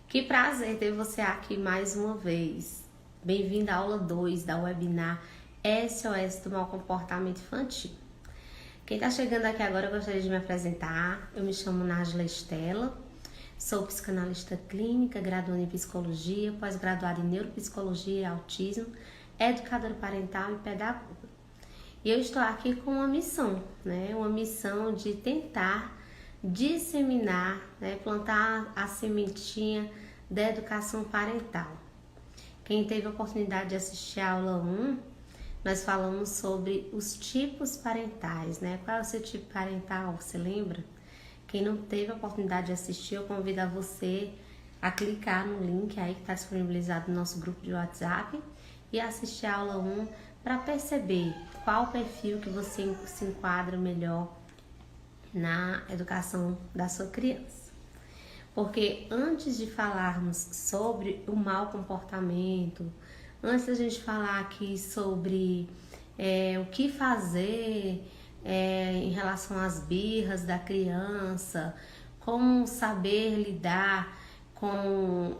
Que prazer ter você aqui mais uma vez. Bem-vindo à aula 2 da webinar SOS do Mau Comportamento Infantil. Quem está chegando aqui agora, eu gostaria de me apresentar. Eu me chamo Nájila Estela, sou psicanalista clínica, graduanda em psicologia, pós-graduada em neuropsicologia e autismo, educadora parental e pedagoga. E eu estou aqui com uma missão, Uma missão de tentar disseminar, plantar a sementinha da educação parental. Quem teve a oportunidade de assistir a aula 1, nós falamos sobre os tipos parentais, Qual é o seu tipo parental, você lembra? Quem não teve a oportunidade de assistir, eu convido a você a clicar no link aí que está disponibilizado no nosso grupo de WhatsApp e assistir a aula 1 para perceber qual o perfil que você se enquadra melhor na educação da sua criança. Porque antes de falarmos sobre o mau comportamento, antes da gente falar aqui sobre o que fazer em relação às birras da criança, como saber lidar com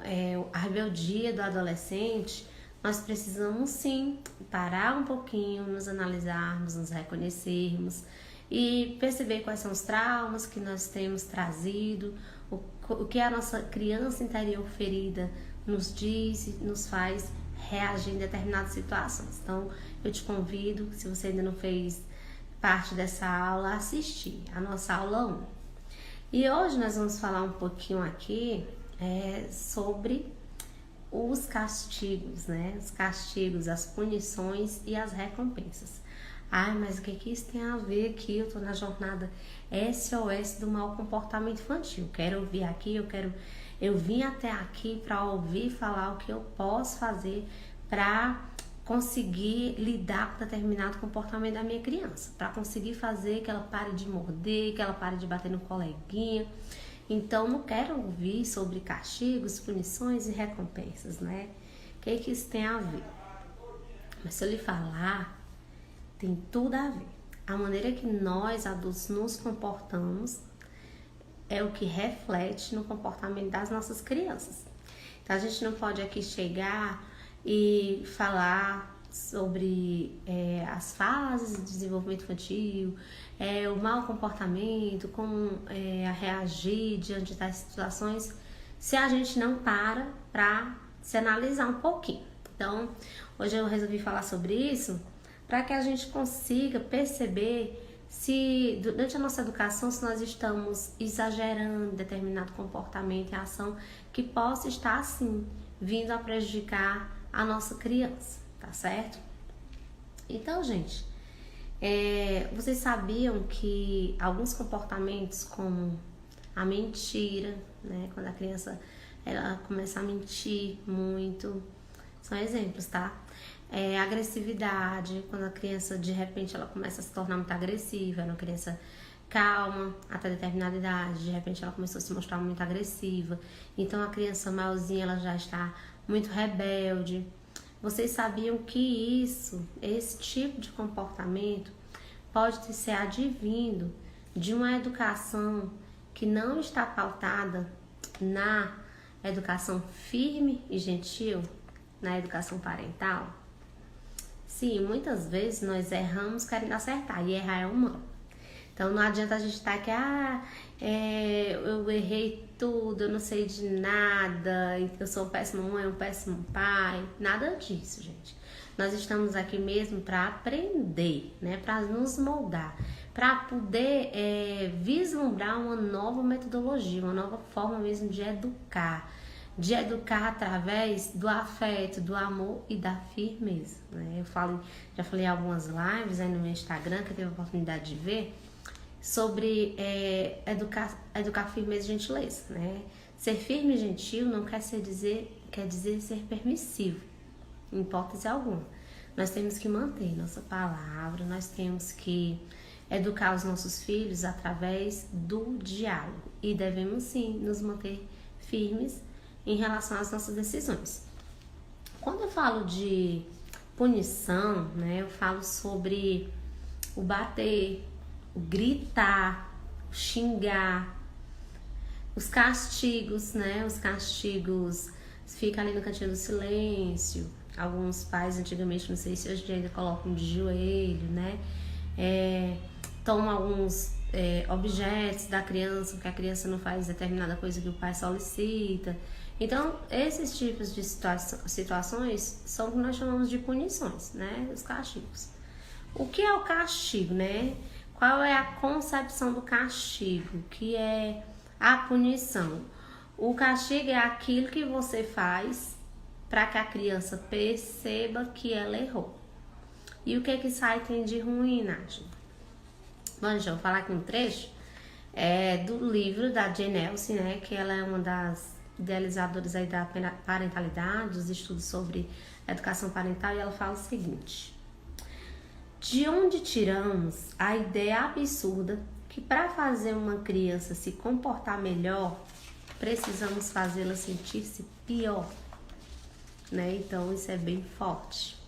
a rebeldia do adolescente, nós precisamos sim parar um pouquinho, nos analisarmos, nos reconhecermos e perceber quais são os traumas que nós temos trazido, o que a nossa criança interior ferida nos diz e nos faz reagir em determinadas situações. Então, eu te convido, se você ainda não fez parte dessa aula, a assistir a nossa aula 1. E hoje nós vamos falar um pouquinho aqui sobre os castigos, Os castigos, as punições e as recompensas. Ai, mas o que isso tem a ver aqui? Eu tô na jornada SOS do mau comportamento infantil. Quero ouvir aqui, eu vim até aqui para ouvir falar o que eu posso fazer para conseguir lidar com determinado comportamento da minha criança, para conseguir fazer que ela pare de morder, que ela pare de bater no coleguinha. Então, não quero ouvir sobre castigos, punições e recompensas, O que isso tem a ver? Mas se eu lhe falar, tem tudo a ver. A maneira que nós, adultos, nos comportamos é o que reflete no comportamento das nossas crianças. Então, a gente não pode aqui chegar e falar sobre as fases de desenvolvimento infantil, o mau comportamento, como reagir diante das situações, se a gente não para se analisar um pouquinho. Então, hoje eu resolvi falar sobre isso para que a gente consiga perceber se durante a nossa educação, se nós estamos exagerando determinado comportamento e ação que possa estar, assim, vindo a prejudicar a nossa criança, tá certo? Então, gente, vocês sabiam que alguns comportamentos como a mentira, Quando a criança ela começa a mentir muito, são exemplos, tá? Agressividade, quando a criança de repente ela começa a se tornar muito agressiva, uma criança calma até determinada idade, de repente ela começou a se mostrar muito agressiva, então a criança maiorzinha ela já está muito rebelde. Vocês sabiam que esse tipo de comportamento pode ser advindo de uma educação que não está pautada na educação firme e gentil, na educação parental? Sim, muitas vezes nós erramos querendo acertar, e errar é humano. Então não adianta a gente estar aqui, eu errei tudo, eu não sei de nada, eu sou uma péssima mãe, um péssimo pai. Nada disso, gente. Nós estamos aqui mesmo para aprender, Para nos moldar, para poder vislumbrar uma nova metodologia, uma nova forma mesmo de educar através do afeto, do amor e da firmeza, já falei em algumas lives aí no meu Instagram, que eu tive a oportunidade de ver, sobre educar firmeza e gentileza, Ser firme e gentil não quer dizer ser permissivo, em hipótese alguma. Nós temos que manter nossa palavra, nós temos que educar os nossos filhos através do diálogo e devemos sim nos manter firmes em relação às nossas decisões. Quando eu falo de punição, eu falo sobre o bater, o gritar, o xingar, Os castigos, né? Os castigos fica ali no cantinho do silêncio. Alguns pais antigamente, não sei se hoje ainda colocam de joelho, né? Tomam alguns objetos da criança, porque a criança não faz determinada coisa que o pai solicita. Então, esses tipos de situações são o que nós chamamos de punições, né? Os castigos. O que é o castigo, né? Qual é a concepção do castigo? Que é a punição. O castigo é aquilo que você faz para que a criança perceba que ela errou. E o que isso aí tem de ruim, Nádia? Bom, gente, eu vou falar aqui um trecho do livro da Jane Elsen, né? Que ela é uma das idealizadoras aí da parentalidade, dos estudos sobre educação parental, e ela fala o seguinte: de onde tiramos a ideia absurda que para fazer uma criança se comportar melhor, precisamos fazê-la sentir-se pior, né? Então isso é bem forte.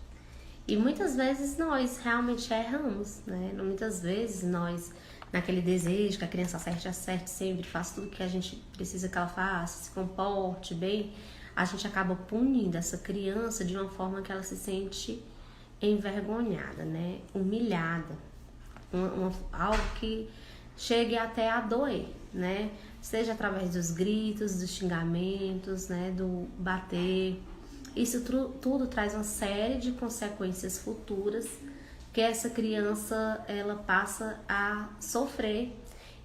E muitas vezes nós realmente erramos, né? Muitas vezes nós, naquele desejo que a criança acerte sempre, faça tudo que a gente precisa que ela faça, se comporte bem, a gente acaba punindo essa criança de uma forma que ela se sente envergonhada, né? Humilhada, algo que chegue até a doer, né? Seja através dos gritos, dos xingamentos, né? Do bater. Isso tudo traz uma série de consequências futuras que essa criança ela passa a sofrer.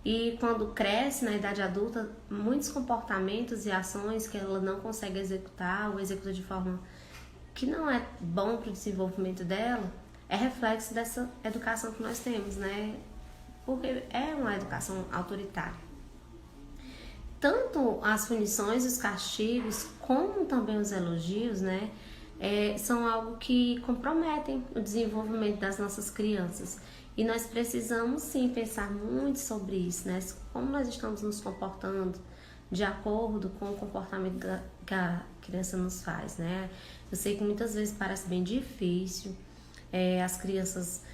E quando cresce na idade adulta, muitos comportamentos e ações que ela não consegue executar ou executa de forma que não é bom para o desenvolvimento dela, é reflexo dessa educação que nós temos, né? Porque é uma educação autoritária. Tanto as punições, os castigos, como também os elogios, né? São algo que comprometem o desenvolvimento das nossas crianças. E nós precisamos sim pensar muito sobre isso, né? Como nós estamos nos comportando de acordo com o comportamento que a criança nos faz, né? Eu sei que muitas vezes parece bem difícil, as crianças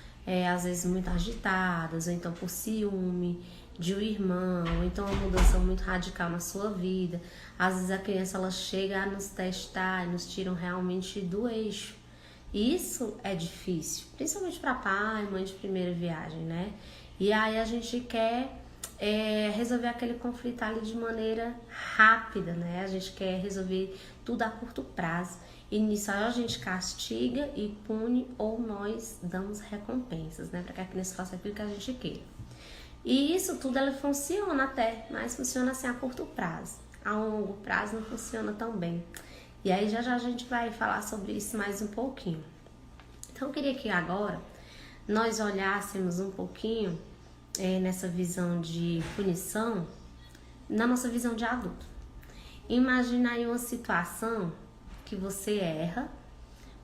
às vezes muito agitadas, ou então por ciúme de um irmão, ou então uma mudança muito radical na sua vida. Às vezes a criança ela chega a nos testar e nos tiram realmente do eixo. E isso é difícil, principalmente para pai, mãe de primeira viagem, né? E aí a gente quer resolver aquele conflito ali de maneira rápida, né? A gente quer resolver tudo a curto prazo. E nisso a gente castiga e pune, ou nós damos recompensas, né? Para que a criança faça aquilo que a gente queira. E isso tudo ela funciona até, mas funciona assim a curto prazo. A longo prazo não funciona tão bem. E aí já a gente vai falar sobre isso mais um pouquinho. Então eu queria que agora nós olhássemos um pouquinho nessa visão de punição, na nossa visão de adulto. Imagina aí uma situação que você erra.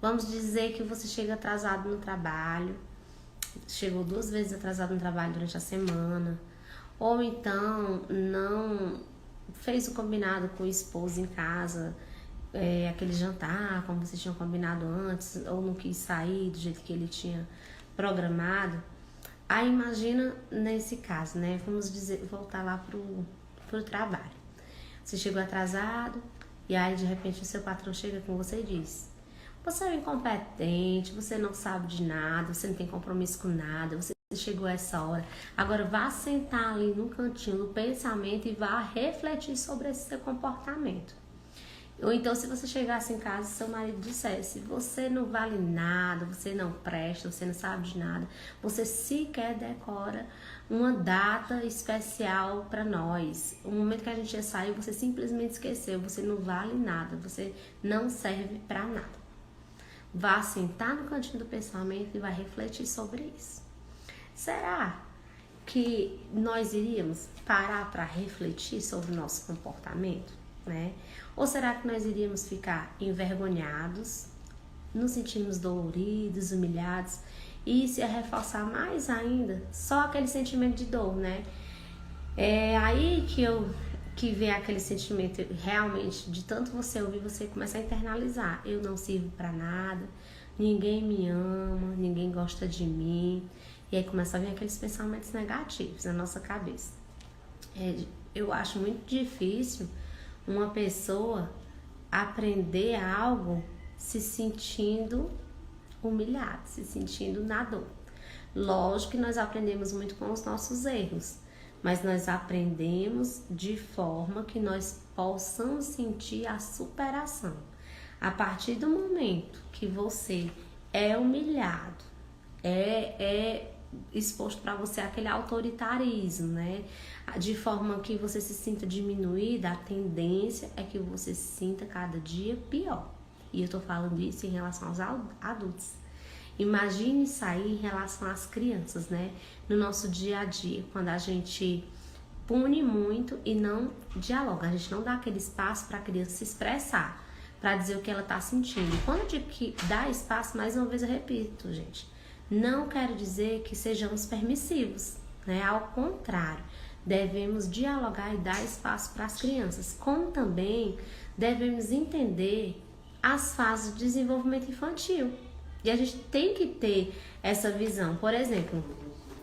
Vamos dizer que você chega atrasado no trabalho, chegou 2 vezes atrasado no trabalho durante a semana, ou então não fez o combinado com o esposo em casa, aquele jantar como vocês tinham combinado antes, ou não quis sair do jeito que ele tinha programado. Aí imagina nesse caso, né? Vamos voltar lá pro trabalho. Você chegou atrasado e aí de repente o seu patrão chega com você e diz: você é um incompetente, você não sabe de nada, você não tem compromisso com nada, você chegou a essa hora. Agora vá sentar ali no cantinho do pensamento e vá refletir sobre esse seu comportamento. Ou então, se você chegasse em casa e seu marido dissesse: você não vale nada, você não presta, você não sabe de nada, você sequer decora uma data especial para nós. O momento que a gente ia sair, você simplesmente esqueceu, você não vale nada, você não serve para nada. Vá sentar no cantinho do pensamento e vai refletir sobre isso. Será que nós iríamos parar para refletir sobre o nosso comportamento, né? Ou será que nós iríamos ficar envergonhados, nos sentirmos doloridos, humilhados, e isso ia reforçar mais ainda só aquele sentimento de dor, né? É aí que vem aquele sentimento realmente de tanto você ouvir, você começa a internalizar: eu não sirvo para nada, ninguém me ama, ninguém gosta de mim. E aí começa a vir aqueles pensamentos negativos na nossa cabeça. eu acho muito difícil uma pessoa aprender algo se sentindo humilhado, se sentindo na dor. Lógico que nós aprendemos muito com os nossos erros, mas nós aprendemos de forma que nós possamos sentir a superação. A partir do momento que você é humilhado, é exposto para você aquele autoritarismo, né? De forma que você se sinta diminuída, a tendência é que você se sinta cada dia pior. E eu tô falando isso em relação aos adultos. Imagine isso aí em relação às crianças, né? No nosso dia a dia, quando a gente pune muito e não dialoga, a gente não dá aquele espaço para a criança se expressar, para dizer o que ela tá sentindo. E quando eu digo que dá espaço, mais uma vez eu repito, gente, não quero dizer que sejamos permissivos, né? Ao contrário, devemos dialogar e dar espaço para as crianças, como também devemos entender as fases de desenvolvimento infantil. E a gente tem que ter essa visão. Por exemplo,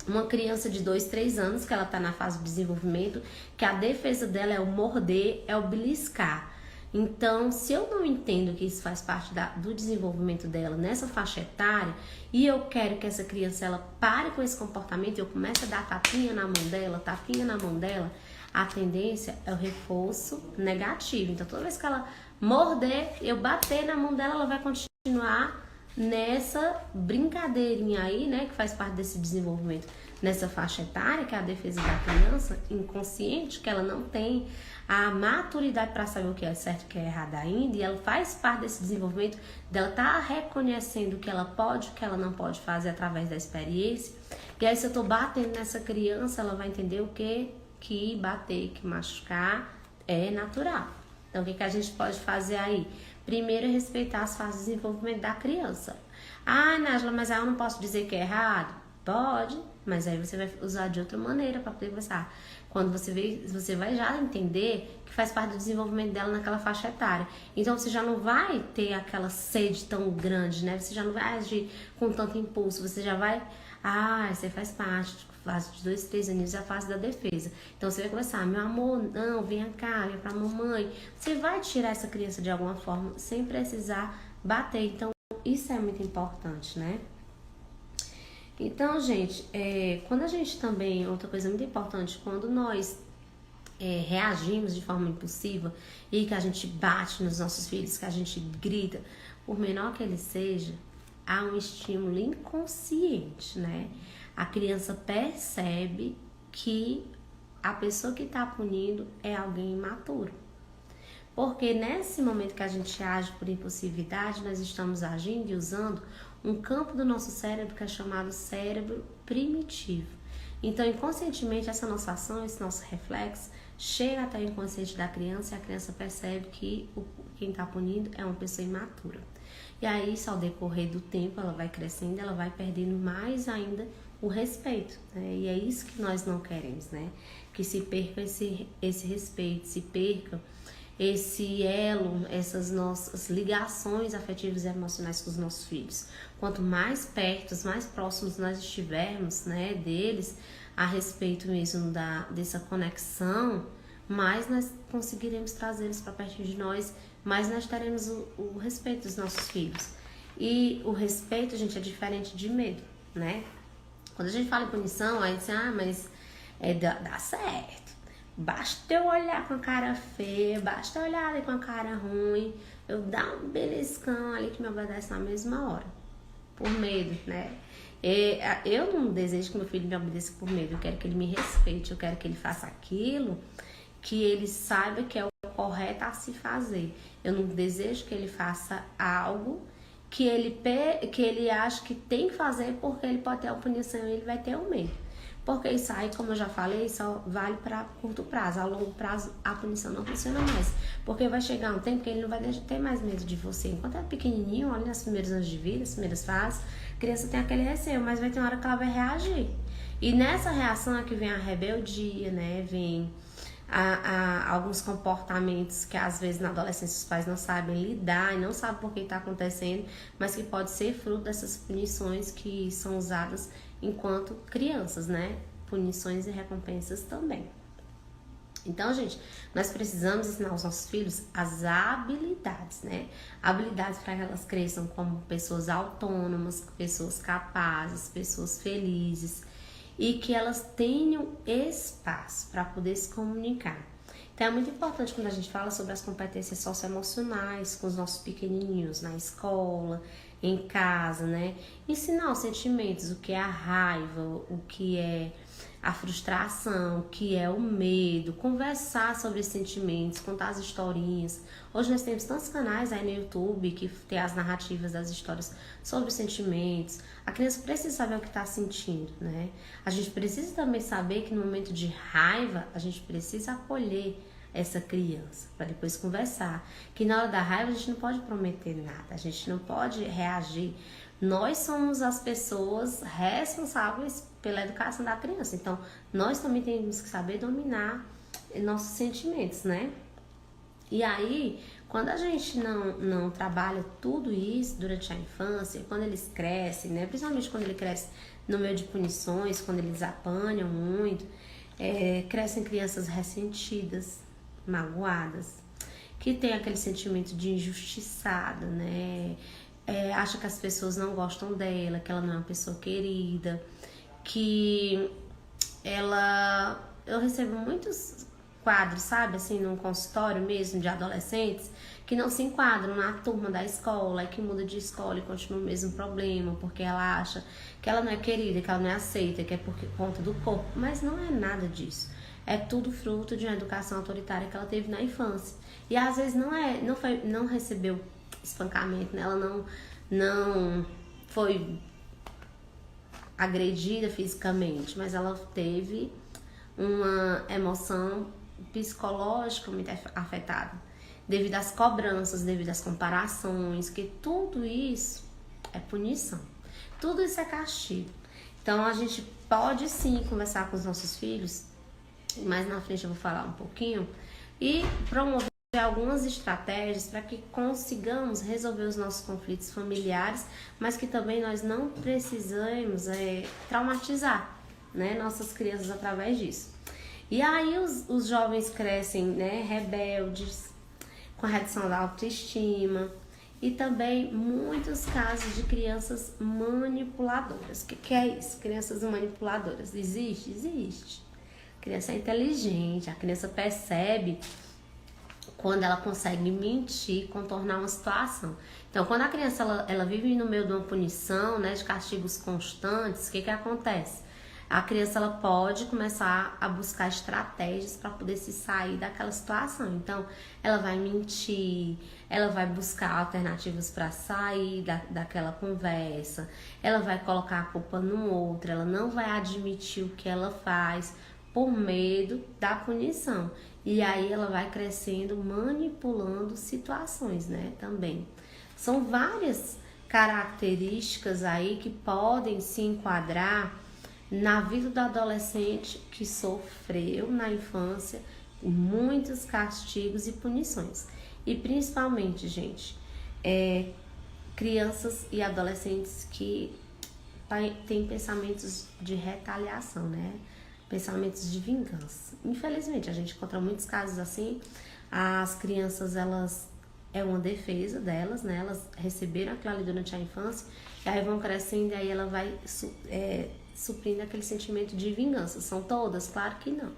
uma criança de 2, 3 anos, que ela está na fase de desenvolvimento, que a defesa dela é o morder, é o beliscar. Então, se eu não entendo que isso faz parte do desenvolvimento dela nessa faixa etária, e eu quero que essa criança ela pare com esse comportamento, eu começo a dar tapinha na mão dela, a tendência é o reforço negativo. Então, toda vez que ela morder, eu bater na mão dela, ela vai continuar nessa brincadeirinha aí, né, que faz parte desse desenvolvimento nessa faixa etária, que é a defesa da criança inconsciente, que ela não tem a maturidade para saber o que é certo e o que é errado ainda, e ela faz parte desse desenvolvimento dela tá reconhecendo o que ela pode, o que ela não pode fazer através da experiência. E aí, se eu tô batendo nessa criança, ela vai entender o que bater, que machucar é natural. Então, o que a gente pode fazer aí? Primeiro, respeitar as fases de desenvolvimento da criança. Ah, Nájila, mas aí eu não posso dizer que é errado? Pode, mas aí você vai usar de outra maneira para poder conversar. Quando você vai já entender que faz parte do desenvolvimento dela naquela faixa etária. Então, você já não vai ter aquela sede tão grande, né? Você já não vai agir com tanto impulso, você já vai... Ah, você faz parte, fase de 2, 3 anos, é a fase da defesa. Então, você vai começar, meu amor, não, vem cá, vem pra mamãe. Você vai tirar essa criança de alguma forma, sem precisar bater. Então, isso é muito importante, né? Então, gente, quando a gente também, outra coisa muito importante, quando nós reagimos de forma impulsiva e que a gente bate nos nossos filhos, que a gente grita, por menor que ele seja, há um estímulo inconsciente, né? A criança percebe que a pessoa que está punindo é alguém imaturo. Porque nesse momento que a gente age por impulsividade, nós estamos agindo e usando um campo do nosso cérebro que é chamado cérebro primitivo. Então, inconscientemente, essa nossa ação, esse nosso reflexo, chega até o inconsciente da criança e a criança percebe que quem está punindo é uma pessoa imatura. E aí, isso, ao decorrer do tempo, ela vai crescendo, ela vai perdendo mais ainda o respeito, né? E é isso que nós não queremos, né? Que se perca esse respeito, se perca esse elo, essas nossas ligações afetivas e emocionais com os nossos filhos. Quanto mais perto, mais próximos nós estivermos, né, deles, a respeito mesmo dessa conexão, mais nós conseguiremos trazê-los para perto de nós, mais nós teremos o respeito dos nossos filhos. E o respeito, gente, é diferente de medo, né? Quando a gente fala em punição, aí diz, mas dá certo. Basta eu olhar com a cara feia, basta eu olhar ali com a cara ruim, eu dar um beliscão ali que me obedece na mesma hora. Por medo, né? Eu não desejo que meu filho me obedeça por medo, eu quero que ele me respeite, eu quero que ele faça aquilo que ele saiba que é o correto a se fazer. Eu não desejo que ele faça algo que ele acha que tem que fazer porque ele pode ter a punição e ele vai ter o medo. Porque isso aí, como eu já falei, só vale para curto prazo. A longo prazo, a punição não funciona mais. Porque vai chegar um tempo que ele não vai ter mais medo de você. Enquanto é pequenininho, olha, nas primeiros anos de vida, nas primeiras fases, a criança tem aquele receio, mas vai ter uma hora que ela vai reagir. E nessa reação é que vem a rebeldia, né? Vem alguns comportamentos que às vezes na adolescência os pais não sabem lidar e não sabem por que está acontecendo, mas que pode ser fruto dessas punições que são usadas enquanto crianças, né? Punições e recompensas também. Então, gente, nós precisamos ensinar aos nossos filhos as habilidades, né? Habilidades para que elas cresçam como pessoas autônomas, pessoas capazes, pessoas felizes e que elas tenham espaço para poder se comunicar. Então, é muito importante quando a gente fala sobre as competências socioemocionais com os nossos pequenininhos na escola, em casa, né? Ensinar os sentimentos, o que é a raiva, o que é a frustração, o que é o medo, conversar sobre os sentimentos, contar as historinhas. Hoje nós temos tantos canais aí no YouTube que tem as narrativas das histórias sobre os sentimentos. A criança precisa saber o que está sentindo, né? A gente precisa também saber que no momento de raiva, a gente precisa acolher essa criança, para depois conversar. Que na hora da raiva a gente não pode prometer nada, a gente não pode reagir. Nós somos as pessoas responsáveis pela educação da criança, então nós também temos que saber dominar nossos sentimentos, né? E aí, quando a gente não trabalha tudo isso durante a infância, quando eles crescem, né? Principalmente quando ele cresce no meio de punições, quando eles apanham muito, crescem crianças ressentidas, magoadas, que tem aquele sentimento de injustiçado, né? Acha que as pessoas não gostam dela, que ela não é uma pessoa querida, que eu recebo muitos quadros, sabe, assim, num consultório mesmo de adolescentes que não se enquadram na turma da escola e que muda de escola e continua o mesmo problema, porque ela acha que ela não é querida, que ela não é aceita, que é por conta do corpo, mas não é nada disso. É tudo fruto de uma educação autoritária que ela teve na infância. E às vezes não recebeu espancamento, né? Ela não foi agredida fisicamente, mas ela teve uma emoção psicológica muito afetada, devido às cobranças, devido às comparações, que tudo isso é punição, tudo isso é castigo. Então a gente pode sim conversar com os nossos filhos, mais na frente eu vou falar um pouquinho, e promover algumas estratégias para que consigamos resolver os nossos conflitos familiares, mas que também nós não precisamos traumatizar, né, nossas crianças através disso. E aí os jovens crescem, né, rebeldes, com a redução da autoestima e também muitos casos de crianças manipuladoras. O que é isso? Crianças manipuladoras. Existe? Existe. A criança é inteligente, a criança percebe quando ela consegue mentir, contornar uma situação. Então, quando a criança ela vive no meio de uma punição, né, de castigos constantes, o que acontece? A criança ela pode começar a buscar estratégias para poder se sair daquela situação. Então, ela vai mentir, ela vai buscar alternativas para sair daquela conversa, ela vai colocar a culpa no outro, ela não vai admitir o que ela faz por medo da punição. E aí ela vai crescendo, manipulando situações, né, também. São várias características aí que podem se enquadrar na vida do adolescente que sofreu na infância muitos castigos e punições. E principalmente, gente, crianças e adolescentes que têm pensamentos de retaliação, né? Pensamentos de vingança. Infelizmente, a gente encontra muitos casos assim. As crianças, elas é uma defesa delas, né? Elas receberam aquilo ali durante a infância, e aí vão crescendo e aí ela vai suprindo aquele sentimento de vingança. São todas? Claro que não.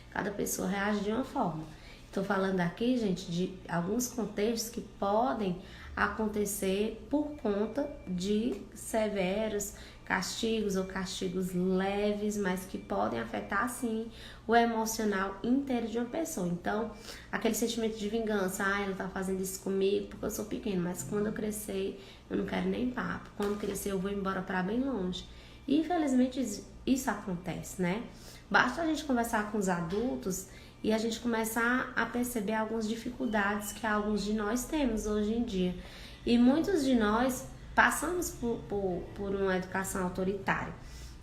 Cada pessoa reage de uma forma. Estou falando aqui, gente, de alguns contextos que podem acontecer por conta de severos castigos ou castigos leves, mas que podem afetar, sim, o emocional inteiro de uma pessoa. Então, aquele sentimento de vingança, ela tá fazendo isso comigo porque eu sou pequeno, mas quando eu crescer, eu não quero nem papo. Quando crescer, eu vou embora para bem longe. E, infelizmente, isso acontece, né? Basta a gente conversar com os adultos e a gente começar a perceber algumas dificuldades que alguns de nós temos hoje em dia. E muitos de nós passamos por uma educação autoritária.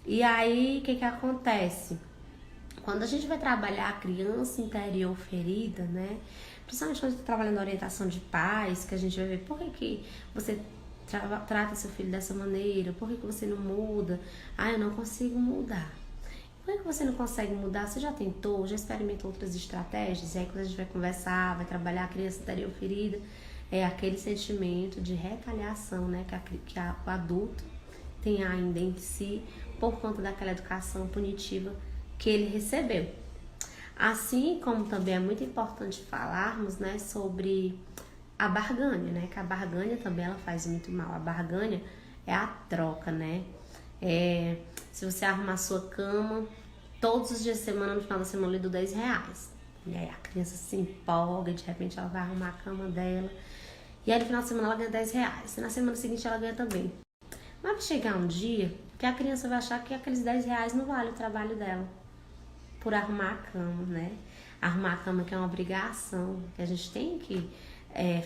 E aí, o que acontece? Quando a gente vai trabalhar a criança interior ferida, né? Principalmente quando a gente está trabalhando a orientação de pais, que a gente vai ver por que você trata seu filho dessa maneira, por que você não muda? Eu não consigo mudar. Por que você não consegue mudar? Você já tentou? Já experimentou outras estratégias? E aí quando a gente vai conversar, vai trabalhar a criança interior ferida, é aquele sentimento de retaliação, né? O adulto tem ainda em si por conta daquela educação punitiva que ele recebeu. Assim como também é muito importante falarmos, né, sobre a barganha, né? Que a barganha também ela faz muito mal. A barganha é a troca, né? Se você arrumar a sua cama, todos os dias de semana, no final da semana, eu lhe dou R$10. E aí a criança se empolga, de repente ela vai arrumar a cama dela. E aí no final de semana ela ganha R$10. E na semana seguinte ela ganha também. Mas vai chegar um dia que a criança vai achar que aqueles R$10 não vale o trabalho dela. Por arrumar a cama, né? Arrumar a cama que é uma obrigação, que a gente tem que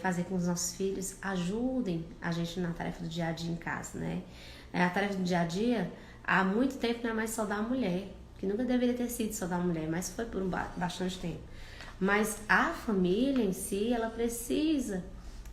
fazer com os nossos filhos, ajudem a gente na tarefa do dia a dia em casa, né? A tarefa do dia a dia, há muito tempo não é mais só da mulher, que nunca deveria ter sido só da mulher, mas foi por bastante tempo. Mas a família em si, ela precisa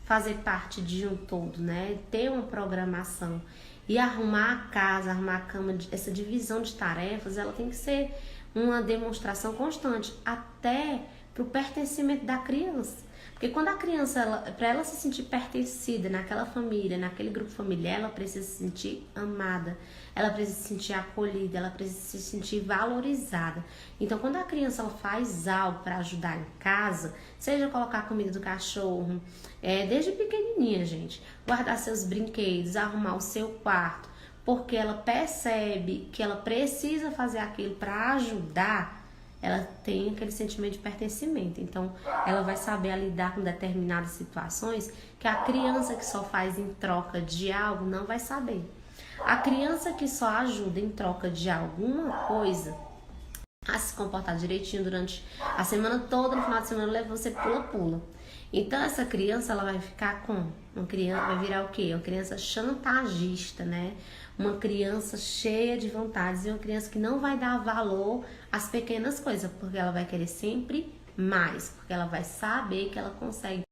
fazer parte de um todo, né? Ter uma programação. E arrumar a casa, arrumar a cama, essa divisão de tarefas, ela tem que ser uma demonstração constante, até para o pertencimento da criança. Porque quando a criança, para ela se sentir pertencida naquela família, naquele grupo familiar, ela precisa se sentir amada, ela precisa se sentir acolhida, ela precisa se sentir valorizada. Então, quando a criança ela faz algo para ajudar em casa, seja colocar a comida do cachorro, desde pequenininha, gente, guardar seus brinquedos, arrumar o seu quarto, porque ela percebe que ela precisa fazer aquilo para ajudar, ela tem aquele sentimento de pertencimento. Então, ela vai saber lidar com determinadas situações que a criança que só faz em troca de algo não vai saber. A criança que só ajuda em troca de alguma coisa a se comportar direitinho durante a semana toda, no final de semana leva você pula-pula. Então essa criança ela vai ficar com uma criança, vai virar o quê? Uma criança chantagista, né? Uma criança cheia de vontades e uma criança que não vai dar valor às pequenas coisas, porque ela vai querer sempre mais, porque ela vai saber que ela consegue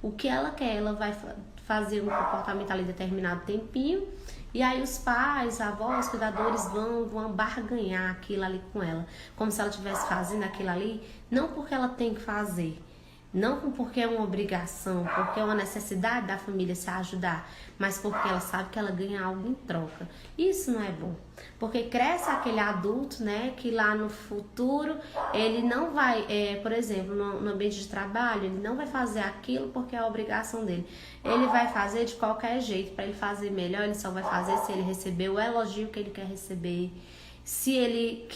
o que ela quer, ela vai fazer um comportamento ali determinado tempinho, e aí os pais, avós, cuidadores vão barganhar aquilo ali com ela, como se ela estivesse fazendo aquilo ali, não porque ela tem que fazer, não porque é uma obrigação, porque é uma necessidade da família se ajudar, mas porque ela sabe que ela ganha algo em troca. Isso não é bom, porque cresce aquele adulto, né, que lá no futuro ele não vai, por exemplo, no ambiente de trabalho, ele não vai fazer aquilo porque é a obrigação dele. Ele vai fazer de qualquer jeito, para ele fazer melhor, ele só vai fazer se ele receber o elogio que ele quer receber. Se ele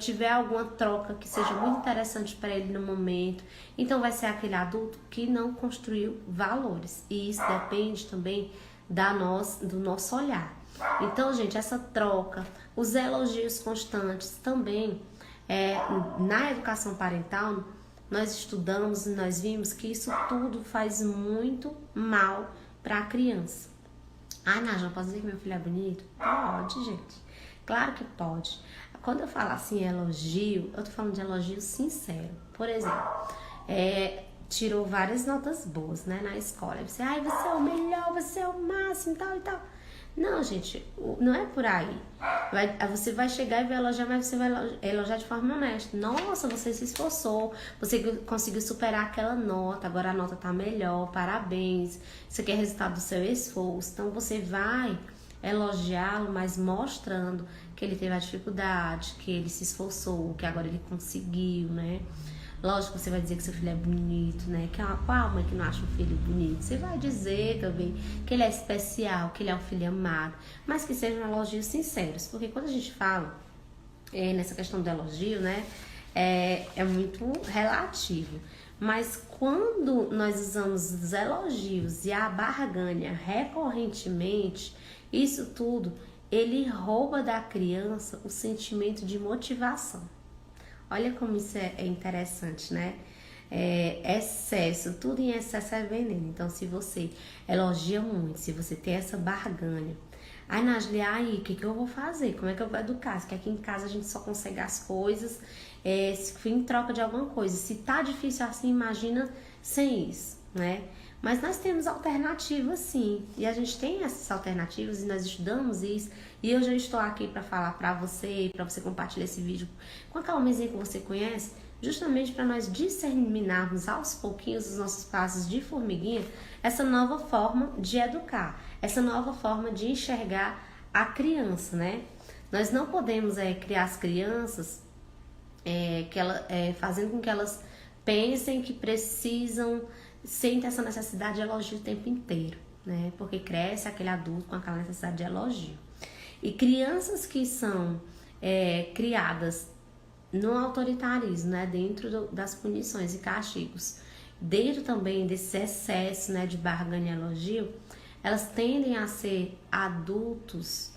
tiver alguma troca que seja muito interessante para ele no momento, então vai ser aquele adulto que não construiu valores. E isso depende também do nosso olhar. Então, gente, essa troca, os elogios constantes também, na educação parental, nós estudamos e nós vimos que isso tudo faz muito mal para a criança. Ah, Nádia, posso dizer que meu filho é bonito? Pode, gente. Claro que pode. Quando eu falo assim elogio, eu tô falando de elogio sincero. Por exemplo, tirou várias notas boas, né, na escola. Você é o melhor, você é o máximo, tal e tal. Não, gente, não é por aí. Você vai chegar e vai elogiar, mas você vai elogiar de forma honesta. Nossa, você se esforçou, você conseguiu superar aquela nota, agora a nota tá melhor, parabéns. Isso aqui é resultado do seu esforço. Então você vai elogiá-lo, mas mostrando que ele teve a dificuldade, que ele se esforçou, que agora ele conseguiu, né? Lógico que você vai dizer que seu filho é bonito, né? Qual mãe que não acha um filho bonito? Você vai dizer também que ele é especial, que ele é um filho amado, mas que sejam elogios sinceros, porque quando a gente fala nessa questão do elogio, né? É muito relativo. Mas quando nós usamos os elogios e a barganha recorrentemente, isso tudo, ele rouba da criança o sentimento de motivação. Olha como isso é interessante, né? Excesso, tudo em excesso é veneno. Então, se você elogia muito, se você tem essa barganha, ai, Nájile, aí, o que eu vou fazer? Como é que eu vou educar? Porque aqui em casa a gente só consegue as coisas se for em troca de alguma coisa. Se tá difícil assim, imagina sem isso, né? Mas nós temos alternativas sim, e a gente tem essas alternativas e nós estudamos isso. E eu já estou aqui para falar para você compartilhar esse vídeo com aquela mesinha que você conhece, justamente para nós disseminarmos aos pouquinhos os nossos passos de formiguinha, essa nova forma de educar, essa nova forma de enxergar a criança, né? Nós não podemos criar as crianças fazendo com que elas pensem que precisam, sentem essa necessidade de elogio o tempo inteiro, né? Porque cresce aquele adulto com aquela necessidade de elogio. E crianças que são criadas no autoritarismo, né? Dentro das punições e castigos, dentro também desse excesso, né, de barganha e elogio, elas tendem a ser adultos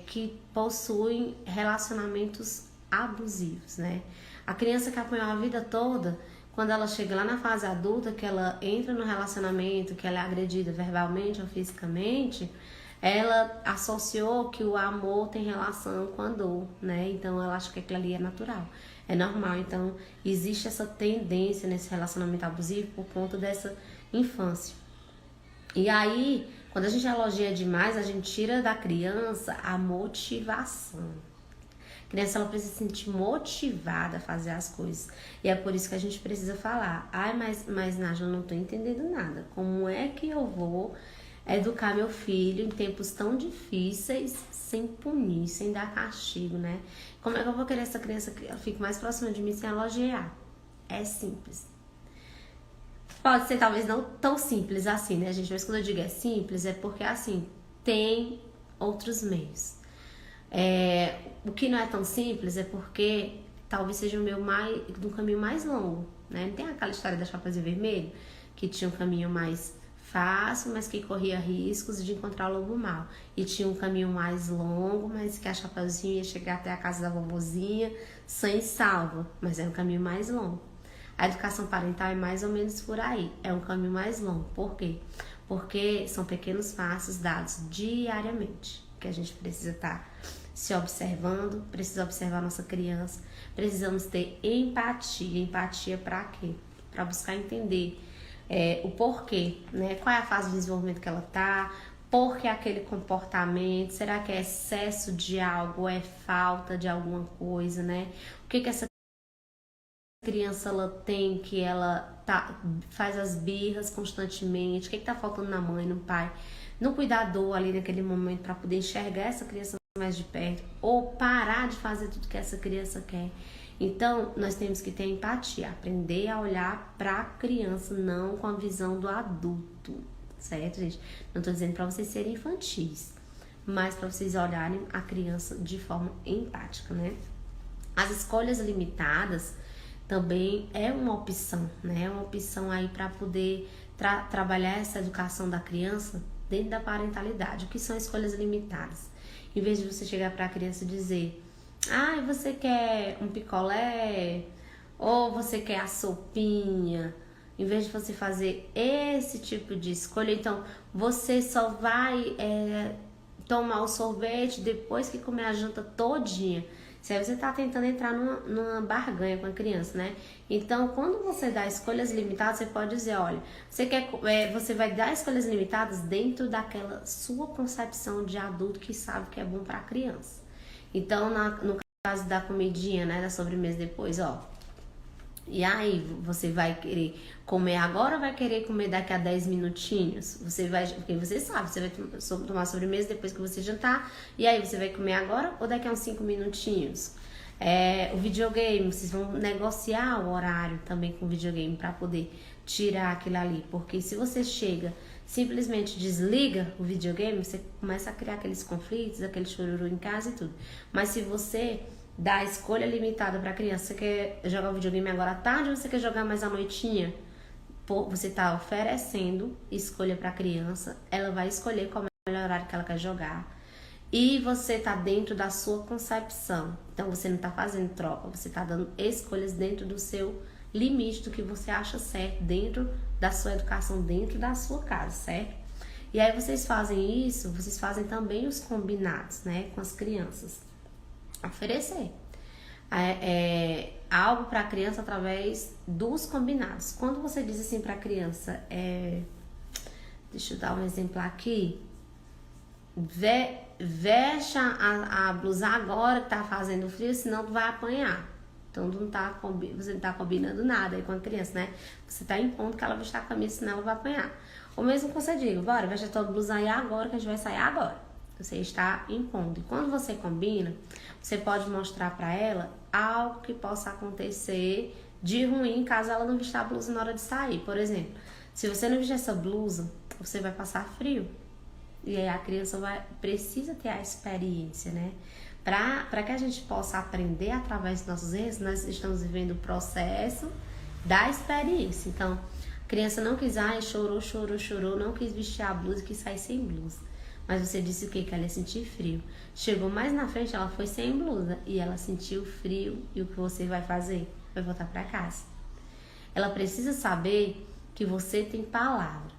que possuem relacionamentos abusivos, né? A criança que apanhou a vida toda, quando ela chega lá na fase adulta, que ela entra no relacionamento, que ela é agredida verbalmente ou fisicamente, ela associou que o amor tem relação com a dor, né? Então ela acha que aquilo ali é natural, é normal. Então existe essa tendência nesse relacionamento abusivo por conta dessa infância. E aí, quando a gente elogia demais, a gente tira da criança a motivação. A criança ela precisa se sentir motivada a fazer as coisas. E é por isso que a gente precisa falar: mas Nájila, eu não estou entendendo nada. Como é que eu vou educar meu filho em tempos tão difíceis sem punir, sem dar castigo, né? Como é que eu vou querer essa criança que fique mais próxima de mim sem elogiar? É simples. Pode ser talvez não tão simples assim, né, gente? Mas quando eu digo é simples, é porque assim, tem outros meios. O que não é tão simples é porque talvez seja um caminho mais longo, né? Não tem aquela história da Chapeuzinho Vermelho, que tinha um caminho mais fácil, mas que corria riscos de encontrar o lobo mau. E tinha um caminho mais longo, mas que a Chapeuzinho ia chegar até a casa da vovozinha sem salva, mas é um caminho mais longo. A educação parental é mais ou menos por aí, é um caminho mais longo. Por quê? Porque são pequenos passos dados diariamente, que a gente precisa estar se observando, precisa observar a nossa criança, precisamos ter empatia. Empatia para quê? Para buscar entender o porquê, né? Qual é a fase de desenvolvimento que ela tá, por que aquele comportamento, será que é excesso de algo ou é falta de alguma coisa, né? O que essa criança ela tem, que ela faz as birras constantemente, o que tá faltando na mãe, no pai, no cuidador ali naquele momento para poder enxergar essa criança mais de perto ou parar de fazer tudo que essa criança quer. Então, nós temos que ter empatia, aprender a olhar para a criança, não com a visão do adulto, certo, gente? Não tô dizendo para vocês serem infantis, mas para vocês olharem a criança de forma empática, né? As escolhas limitadas também é uma opção, né? É uma opção aí para poder trabalhar essa educação da criança dentro da parentalidade. O que são escolhas limitadas? Em vez de você chegar para a criança e dizer: você quer um picolé? Ou você quer a sopinha? Em vez de você fazer esse tipo de escolha, então você só vai tomar o sorvete depois que comer a janta todinha. Se aí você tá tentando entrar numa barganha com a criança, né? Então, quando você dá escolhas limitadas, você pode dizer: olha, você vai dar escolhas limitadas dentro daquela sua concepção de adulto que sabe que é bom para a criança. Então, no caso da comidinha, né, da sobremesa depois, e aí, você vai querer comer agora ou vai querer comer daqui a 10 minutinhos? Porque você sabe, você vai tomar sobremesa depois que você jantar, e aí você vai comer agora ou daqui a uns 5 minutinhos? O videogame, vocês vão negociar o horário também com o videogame para poder tirar aquilo ali, porque se você chega, simplesmente desliga o videogame, você começa a criar aqueles conflitos, aquele chororô em casa e tudo. Mas se você dá a escolha limitada para a criança: você quer jogar o videogame agora à tarde ou você quer jogar mais à noitinha? Você está oferecendo escolha para a criança, ela vai escolher qual é o melhor horário que ela quer jogar. E você está dentro da sua concepção. Então você não está fazendo troca, você está dando escolhas dentro do seu limite, do que você acha certo, dentro da sua educação, dentro da sua casa, certo? E aí vocês fazem isso, vocês fazem também os combinados, né, com as crianças. Oferecer. algo para a criança através dos combinados. Quando você diz assim para a criança, deixa eu dar um exemplo aqui, veste a blusa agora que tá fazendo frio, senão tu vai apanhar. Então você não tá combinando nada aí com a criança, né? Você tá impondo que ela vestir a camisa, senão ela vai apanhar. Ou mesmo que você diga, bora, veste a tua blusa aí agora que a gente vai sair agora. Você está impondo. E quando você combina, você pode mostrar para ela algo que possa acontecer de ruim caso ela não vestir a blusa na hora de sair. Por exemplo, se você não vestir essa blusa, você vai passar frio. E aí a criança precisa ter a experiência, né? Para que a gente possa aprender através dos nossos erros, nós estamos vivendo o processo da experiência. Então, a criança não quis, chorou, não quis vestir a blusa e quis sair sem blusa. Mas você disse o quê? Que ela ia sentir frio. Chegou mais na frente, ela foi sem blusa e ela sentiu frio. E o que você vai fazer? Vai voltar para casa. Ela precisa saber que você tem palavra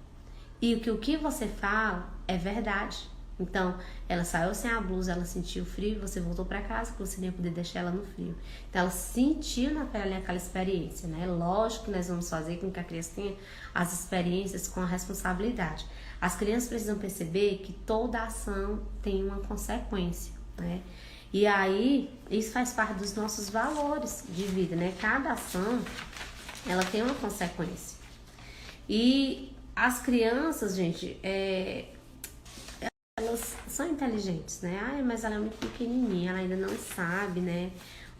e que o que você fala é verdade. Então, ela saiu sem a blusa, ela sentiu frio, você voltou para casa, que você nem ia poder deixar ela no frio. Então, ela sentiu na pele aquela experiência, né? Lógico que nós vamos fazer com que a criança tenha as experiências com a responsabilidade. As crianças precisam perceber que toda ação tem uma consequência, né? E aí, isso faz parte dos nossos valores de vida, né? Cada ação, ela tem uma consequência. E as crianças, gente, elas são inteligentes, né? Ai, mas ela é muito pequenininha, ela ainda não sabe, né?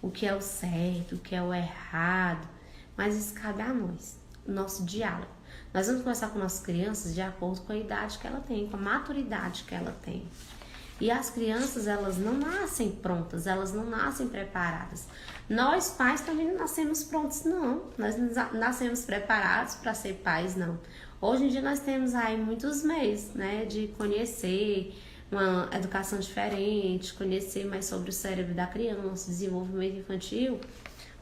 O que é o certo, o que é o errado. Mas isso cabe a nós, o nosso diálogo. Nós vamos conversar com nossas crianças de acordo com a idade que ela tem, com a maturidade que ela tem. E as crianças, elas não nascem prontas, elas não nascem preparadas. Nós, pais, também não nascemos prontos, não. Nós não nascemos preparados para ser pais, não. Hoje em dia nós temos aí muitos meios, né, de conhecer uma educação diferente, conhecer mais sobre o cérebro da criança, desenvolvimento infantil,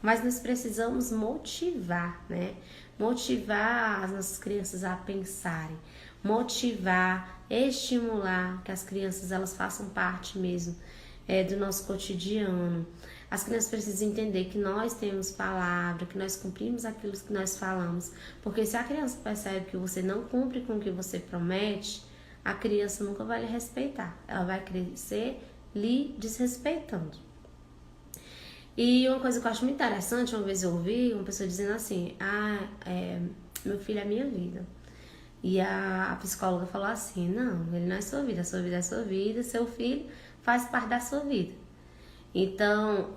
mas nós precisamos motivar, né? Motivar as nossas crianças a pensarem, motivar, estimular que as crianças elas façam parte mesmo do nosso cotidiano. As crianças precisam entender que nós temos palavra, que nós cumprimos aquilo que nós falamos. Porque se a criança percebe que você não cumpre com o que você promete, a criança nunca vai lhe respeitar. Ela vai crescer lhe desrespeitando. E uma coisa que eu acho muito interessante, uma vez eu ouvi uma pessoa dizendo assim, meu filho é minha vida. E a psicóloga falou assim, não, ele não é sua vida, a sua vida é sua vida, seu filho faz parte da sua vida. Então,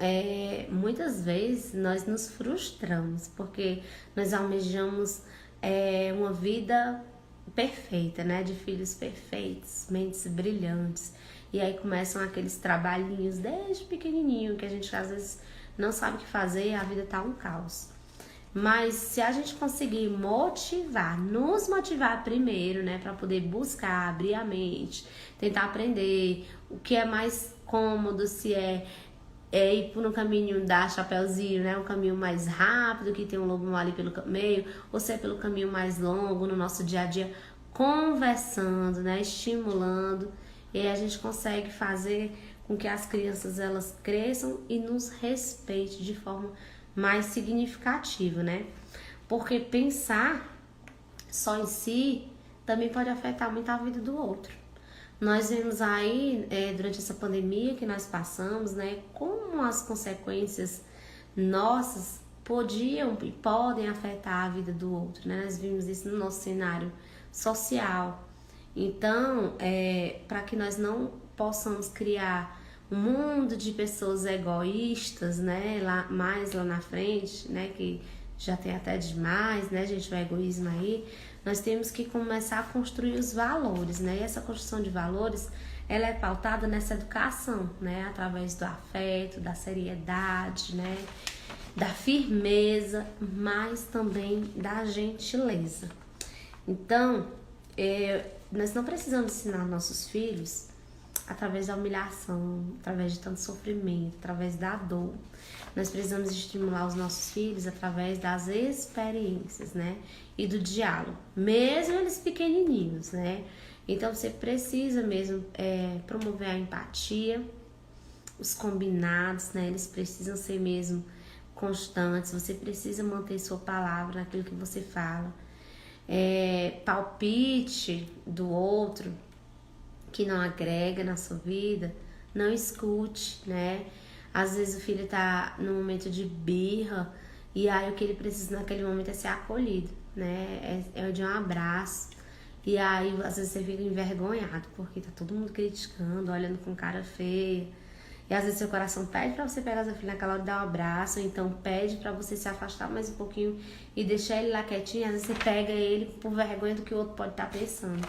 muitas vezes nós nos frustramos, porque nós almejamos uma vida perfeita, né? De filhos perfeitos, mentes brilhantes. E aí começam aqueles trabalhinhos desde pequenininho, que a gente às vezes não sabe o que fazer e a vida tá um caos. Mas se a gente conseguir nos motivar primeiro, né? Para poder buscar, abrir a mente, tentar aprender o que é mais cômodo, se é ir por um caminho da Chapeuzinho, né? Um caminho mais rápido, que tem um lobo mal ali pelo meio, ou se é pelo caminho mais longo, no nosso dia a dia, conversando, né? Estimulando, e aí a gente consegue fazer com que as crianças elas cresçam e nos respeitem de forma mais significativa, né? Porque pensar só em si também pode afetar muito a vida do outro. Nós vemos aí, durante essa pandemia que nós passamos, né, como as consequências nossas podiam e podem afetar a vida do outro, né? Nós vimos isso no nosso cenário social. Então, para que nós não possamos criar um mundo de pessoas egoístas, né, mais lá na frente, né, que já tem até demais, né, gente, o egoísmo aí, nós temos que começar a construir os valores, né, e essa construção de valores, ela é pautada nessa educação, né, através do afeto, da seriedade, né, da firmeza, mas também da gentileza. Então, nós não precisamos ensinar nossos filhos através da humilhação, através de tanto sofrimento, através da dor. Nós precisamos estimular os nossos filhos através das experiências, né? E do diálogo, mesmo eles pequenininhos, né? Então, você precisa mesmo promover a empatia, os combinados, né? Eles precisam ser mesmo constantes. Você precisa manter sua palavra naquilo que você fala. Palpite do outro que não agrega na sua vida, não escute, né? Às vezes o filho tá num momento de birra e aí o que ele precisa naquele momento é ser acolhido, né? É de um abraço. E aí às vezes você fica envergonhado porque tá todo mundo criticando, olhando com cara feia. E às vezes seu coração pede pra você pegar seu filho naquela hora e dar um abraço, ou então pede pra você se afastar mais um pouquinho e deixar ele lá quietinho. Às vezes você pega ele por vergonha do que o outro pode estar pensando.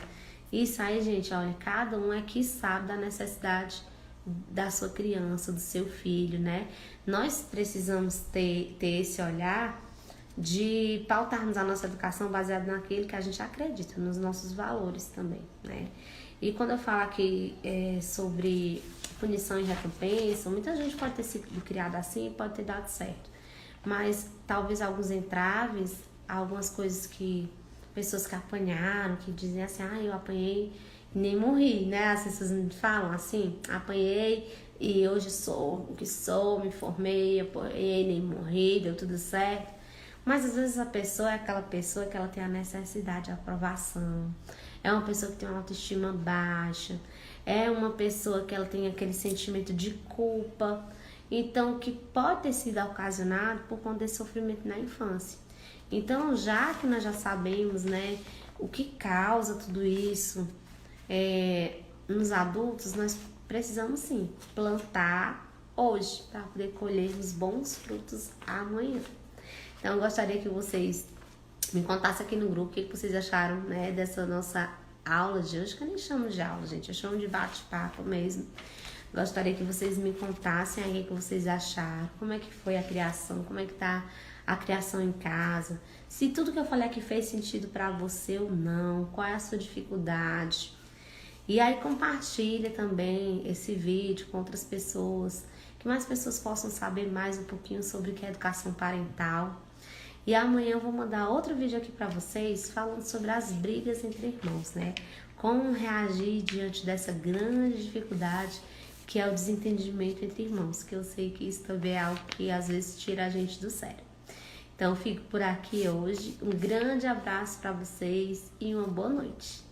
Isso aí, gente, olha, cada um é que sabe da necessidade da sua criança, do seu filho, né? Nós precisamos ter esse olhar de pautarmos a nossa educação baseada naquilo que a gente acredita, nos nossos valores também, né? E quando eu falo aqui sobre punição e recompensa, muita gente pode ter sido criada assim e pode ter dado certo. Mas talvez alguns entraves, algumas coisas que pessoas que apanharam, que dizem assim, eu apanhei e nem morri, né? As pessoas me falam assim, apanhei e hoje sou o que sou, me formei, apanhei, nem morri, deu tudo certo. Mas às vezes a pessoa é aquela pessoa que ela tem a necessidade de aprovação, é uma pessoa que tem uma autoestima baixa, é uma pessoa que ela tem aquele sentimento de culpa, então que pode ter sido ocasionado por conta desse sofrimento na infância. Então, já que nós já sabemos, né, o que causa tudo isso nos adultos, nós precisamos sim plantar hoje para poder colher os bons frutos amanhã. Então, eu gostaria que vocês me contassem aqui no grupo o que vocês acharam, né, dessa nossa aula de hoje, que eu nem chamo de aula, gente, eu chamo de bate-papo mesmo. Gostaria que vocês me contassem aí o que vocês acharam, como é que foi a criação, como é que tá a criação em casa, se tudo que eu falei aqui fez sentido para você ou não, qual é a sua dificuldade. E aí compartilha também esse vídeo com outras pessoas, que mais pessoas possam saber mais um pouquinho sobre o que é educação parental. E amanhã eu vou mandar outro vídeo aqui para vocês falando sobre as brigas entre irmãos, né? Como reagir diante dessa grande dificuldade que é o desentendimento entre irmãos, que eu sei que isso também é algo que às vezes tira a gente do sério. Então, fico por aqui hoje. Um grande abraço para vocês e uma boa noite.